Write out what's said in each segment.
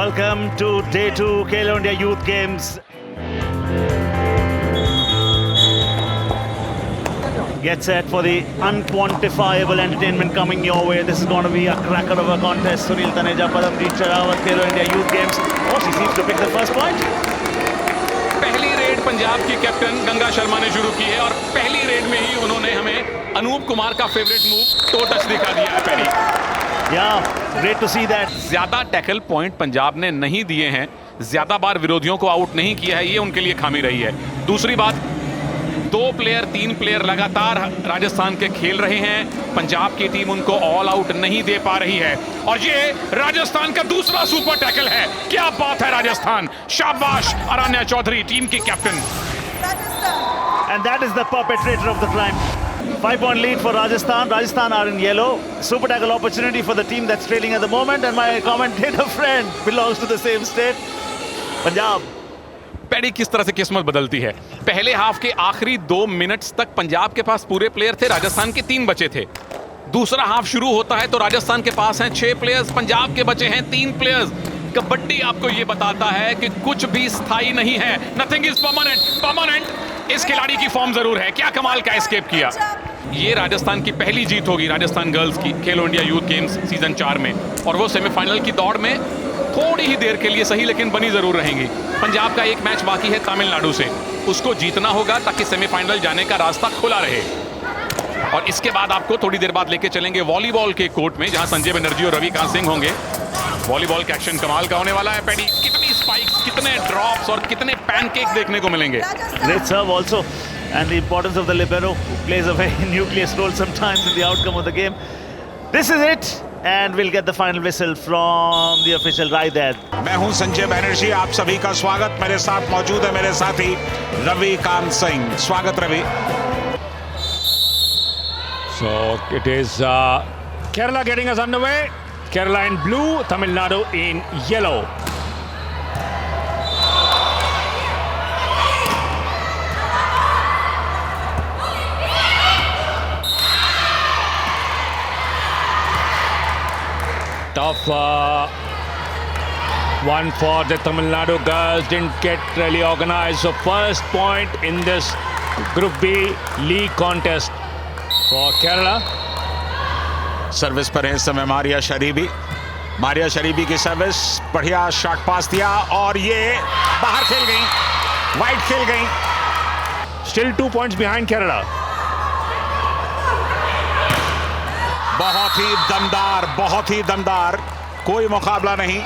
Welcome to Day 2 Khelo India Youth Games. Get set for the unquantifiable entertainment coming your way. This is going to be a cracker of a contest. Sunil Taneja, Padampreet Chahrawat, Khelo India Youth Games. Oh, she seems to pick the first point. पहली red Punjab की captain Ganga Sharma ने शुरू की है और पहली red में ही उन्होंने हमें अनूप कुमार का फेवरेट मूव टो टच दिखा दिया है paddy. Yeah, great to see that. ज्यादा टैकल पॉइंट पंजाब ने नहीं दिए हैं, ज्यादा बार विरोधियों को आउट नहीं किया है, ये उनके लिए खामी रही है। दूसरी बात, 3 प्लेयर लगातार राजस्थान के खेल रहे हैं, पंजाब की टीम उनको ऑल आउट नहीं दे पा रही है और ये राजस्थान का दूसरा सुपर टैकल है। क्या बात है राजस्थान, शाबाश अरण्या चौधरी टीम की captain. And that is the perpetrator of the crime. 5-point lead for Rajasthan. Rajasthan are in yellow. Super tackle opportunity for the team that's trailing at the moment. And my commentator friend belongs to the same state, Punjab. Paddy किस तरह से किस्मत बदलती है। पहले half के आखिरी 2 minutes तक पंजाब के पास पूरे प्लेयर थे, राजस्थान के 3 बचे थे। दूसरा हाफ शुरू होता है तो राजस्थान के पास हैं 6 प्लेयर्स, पंजाब के बचे हैं 3 प्लेयर्स। कबड्डी आपको ये बताता है कि कुछ भी स्थायी नहीं है, नथिंग इज परमानेंट। इस खिलाड़ी की फॉर्म जरूर है, क्या कमाल का एस्केप किया। ये राजस्थान की पहली जीत होगी राजस्थान गर्ल्स की खेलो इंडिया यूथ गेम्स सीजन 4 में, और वो सेमीफाइनल की दौड़ में थोड़ी ही देर के लिए सही लेकिन बनी जरूर रहेंगी। पंजाब का एक मैच बाकी है तमिलनाडु से, उसको जीतना होगा ताकि सेमीफाइनल जाने का रास्ता खुला रहे। और इसके बाद आपको थोड़ी देर बाद लेके चलेंगे वॉलीबॉल के कोर्ट में, जहां संजय बनर्जी और रविकांत सिंह होंगे। वॉलीबॉल का एक्शन कमाल का होने वाला है पैडी। कितनी स्पाइक्स, कितने ड्रॉप्स और कितने पैनकेक देखने को मिलेंगे। Great serve also, and the importance of the libero, who plays a very nucleus role sometimes in the outcome of the game. This is it, and we'll get the final whistle from the official right there. मैं हूं संजय बनर्जी, आप सभी का स्वागत। मेरे साथ मौजूद है मेरे साथी रविकांत सिंह। स्वागत Ravi. So it is Kerala getting us underway. Kerala in blue, Tamil Nadu in yellow. Tough one for the Tamil Nadu girls, didn't get really organized. So first point in this Group B league contest for Kerala. Service पर है इस समय मारिया शरीबी की service, बढ़िया shot पास दिया और ये बाहर खेल गई, वाइड खेल गई। Still 2 points behind Kerala. बहुत ही दमदार, कोई मुकाबला नहीं।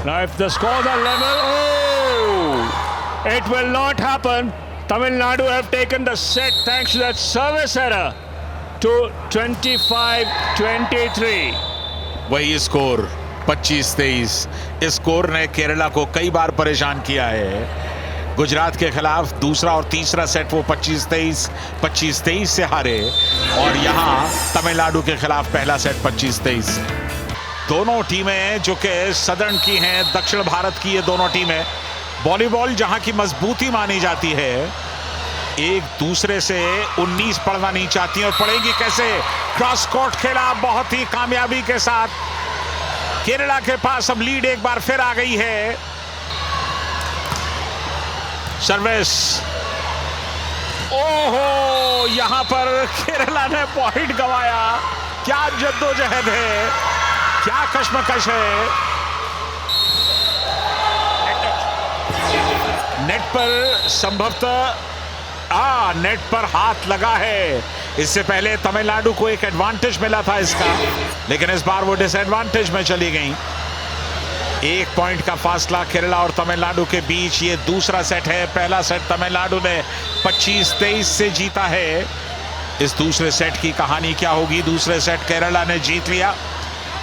Now if the scores are level, oh, it will not happen. Tamil Nadu have taken the set thanks to that service error to 25-23. वही स्कोर 25-23। इस स्कोर ने केरला को कई बार परेशान किया है। गुजरात के खिलाफ दूसरा और तीसरा सेट वो 25-23 से हारे, और यहाँ तमिलनाडु के खिलाफ पहला सेट 25-23। दोनों टीमें जो कि सदर्न की हैं, दक्षिण भारत की ये दोनों टीमें, वॉलीबॉल जहां की मजबूती मानी जाती है, एक दूसरे से 19 पढ़ना नहीं चाहती और पढ़ेंगी कैसे। क्रॉस कोर्ट खेला बहुत ही कामयाबी के साथ। केरला के पास अब लीड एक बार फिर आ गई है। सर्विस, ओहो, यहां पर केरला ने पॉइंट गंवाया। क्या जद्दोजहद है, क्या कश्मकश है। नेट पर संभवतः नेट पर हाथ लगा है। इससे पहले तमिलनाडु को एक एडवांटेज मिला था इसका, लेकिन इस बार वो डिसएडवांटेज में चली गई। 1 पॉइंट का फासला केरला और तमिलनाडु के बीच। ये दूसरा सेट है, पहला सेट तमिलनाडु ने 25-23 से जीता है। इस दूसरे सेट की कहानी क्या होगी। दूसरे सेट केरला ने जीत लिया,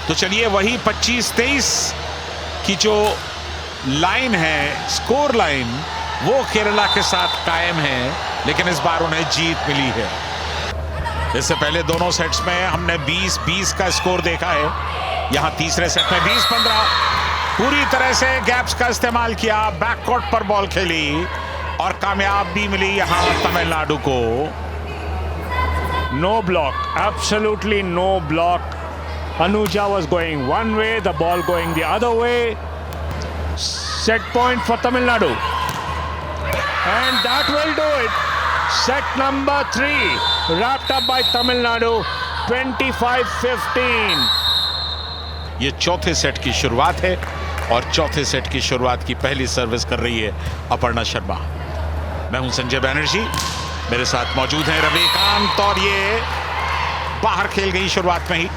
तो चलिए वही 25-23 की जो लाइन है, स्कोर लाइन, वो केरला के साथ कायम है, लेकिन इस बार उन्हें जीत मिली है। इससे पहले दोनों सेट्स में हमने 20-20 का स्कोर देखा है। यहां तीसरे सेट में 20-15 पूरी तरह से गैप्स का इस्तेमाल किया, बैककोर्ट पर बॉल खेली और कामयाब भी मिली यहां तमिलनाडु को। No block, absolutely no block Anuja was going one way, the ball going the other way. Set point for Tamil Nadu. And that will do it. Set number 3 wrapped up by Tamil Nadu, 25-15. ये चौथे set की शुरुआत है और चौथे set की शुरुआत की पहली सर्विस कर रही है अपर्णा शर्मा। मैं हूं संजय बैनर्जी, मेरे साथ मौजूद हैं रविकांत और ये बाहर खेल गई शुरुआत में ही।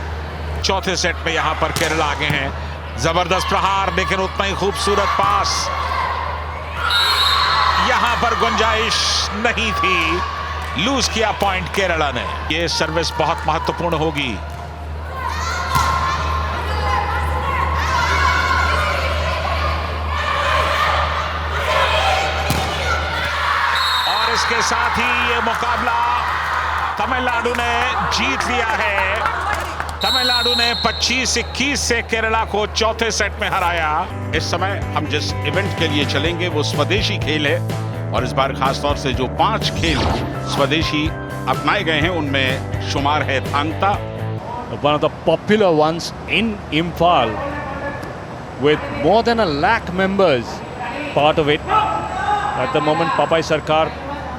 चौथे सेट में यहां पर केरला आगे हैं। जबरदस्त प्रहार, लेकिन उतना ही खूबसूरत पास। यहां पर गुंजाइश नहीं थी, लूज किया पॉइंट केरला ने। ये सर्विस बहुत महत्वपूर्ण होगी। और इसके साथ ही ये मुकाबला तमिलनाडु ने जीत लिया है। तमिलनाडु ने 25-21 से केरला को चौथे सेट में हराया। इस समय हम जिस इवेंट के लिए चलेंगे वो स्वदेशी खेल है और इस बार खास तौर से जो 5 खेल स्वदेशी अपनाए गए हैं उनमें शुमार है थांग ता, One of the popular ones in Imphal, with more than 1 lakh members part of it. At the moment, Papai Sarkar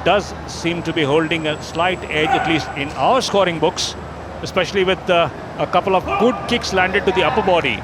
does seem to be holding a slight edge, at least in our scoring books, especially with a couple of good kicks landed to the upper body.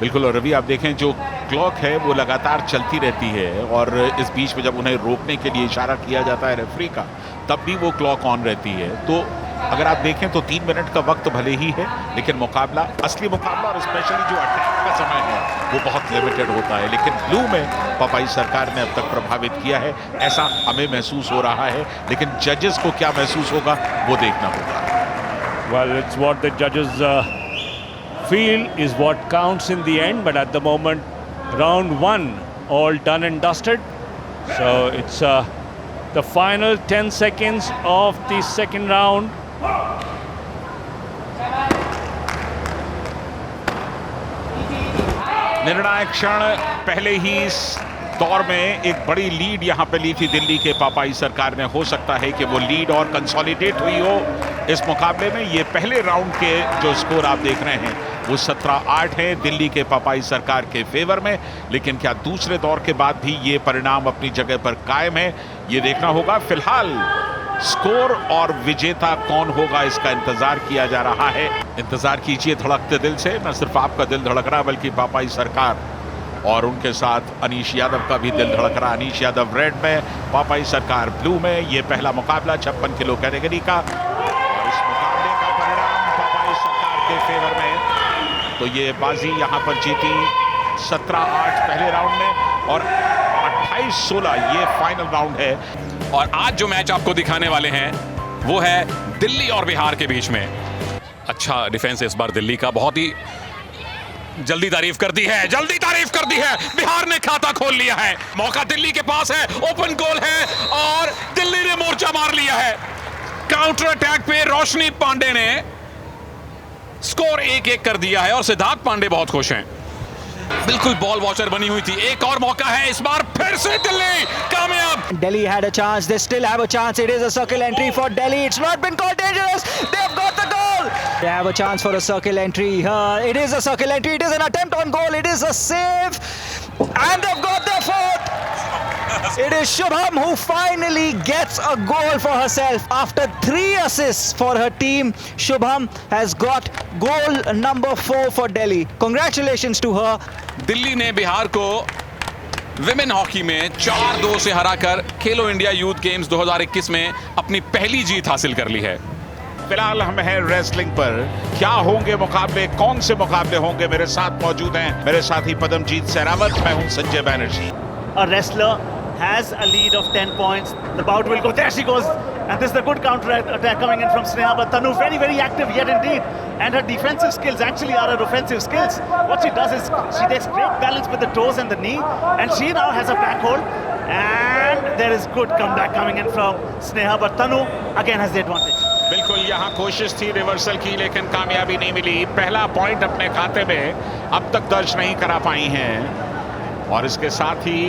बिल्कुल। और रवि आप देखें जो clock है वो लगातार चलती रहती है और इस बीच में जब उन्हें रोकने के लिए इशारा किया जाता है रेफरी का, तब भी वो क्लॉक ऑन रहती है। तो अगर आप देखें तो 3 मिनट का वक्त भले ही है, लेकिन मुकाबला, असली मुकाबला और स्पेशली जो अटैक का समय है वो बहुत लिमिटेड होता है। लेकिन ब्लू में पपाई सरकार ने अब तक प्रभावित किया है, ऐसा हमें महसूस हो रहा है। लेकिन जजेस को क्या महसूस होगा वो देखना होगा। Well, it's what the judges feel is what counts in the end, but at the moment, round 1 all done and dusted. So it's the final 10 seconds of the second round. निर्णायक क्षण पहले ही इस दौर में एक बड़ी लीड यहां पे ली थी दिल्ली के पापाई सरकार ने। हो सकता है कि वो लीड और कंसोलिडेट हुई हो इस मुकाबले में। ये पहले राउंड के जो स्कोर आप देख रहे हैं वो 17-8 है दिल्ली के पापाई सरकार के फेवर में। लेकिन क्या दूसरे दौर के बाद भी ये परिणाम अपनी जगह पर कायम है, ये देखना होगा। फिलहाल स्कोर और विजेता कौन होगा इसका इंतजार किया जा रहा है। इंतजार कीजिए धड़कते दिल से। न सिर्फ आपका दिल धड़क रहा बल्कि पापाई सरकार और उनके साथ अनीश यादव का भी दिल धड़क रहा। अनीश यादव रेड में, पापाई सरकार ब्लू में। ये पहला मुकाबला 56 किलो कैटेगरी का और इस मुकाबले का परिणाम पापाई सरकार के फेवर में। तो ये बाजी यहां पर जीती 17-8 पहले राउंड में और 28-16 ये फाइनल राउंड है। और आज जो मैच आपको दिखाने वाले हैं वो है दिल्ली और बिहार के बीच में। अच्छा डिफेंस इस बार दिल्ली का, बहुत ही जल्दी तारीफ कर दी है, जल्दी तारीफ कर दी है। बिहार ने खाता खोल लिया है, मौका दिल्ली के पास है, ओपन गोल है और दिल्ली ने मोर्चा मार लिया है। काउंटर अटैक पे रोशनी पांडे ने स्कोर 1-1 कर दिया है और सिद्धार्थ पांडे बहुत खुश हैं। बिल्कुल बॉल वॉचर बनी हुई थी। एक और मौका है, इस बार फिर से दिल्ली कामयाब। Delhi had a chance, they still have a chance. It is a circle entry for Delhi. It's not been called dangerous. They have got the goal. They have a chance for a circle entry. It is a circle entry. It is an attempt on goal. It is a save. And they've got their fourth. It is Shubham who finally gets a goal for herself. After 3 assists for her team, Shubham has got goal number 4 for Delhi. Congratulations to her. Delhi ने बिहार को women hockey में 4-2 से हराकर खेलो India youth games 2021 में अपनी पहली जीत हासिल कर ली है। फिलहाल हम हैं रेसलिंग पर। क्या होंगे मुकाबले, कौन से मुकाबले होंगे? मेरे साथ मौजूद हैं मेरे साथी पदमजीत सहरावत। मैं हूं Sanjay Banerjee. A wrestler has a lead of 10 points. The bout will go. There she goes. And this is the good counter attack coming in from Sneha. But Tanu very, very active yet indeed. And her defensive skills actually are her offensive skills. What she does is she takes great balance with the toes and the knee. And she now has a back hold. And there is good comeback coming in from Sneha. But Tanu again has the advantage. बिल्कुल यहाँ कोशिश थी reversal की, लेकिन कामयाबी नहीं मिली। पहला point अपने खाते में अब तक दर्ज नहीं करा पाई हैं और इसके साथ ही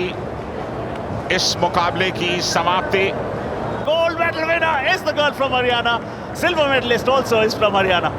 इस मुकाबले की समाप्ति। Gold medal winner is the girl from Haryana. Silver medalist also is from Haryana.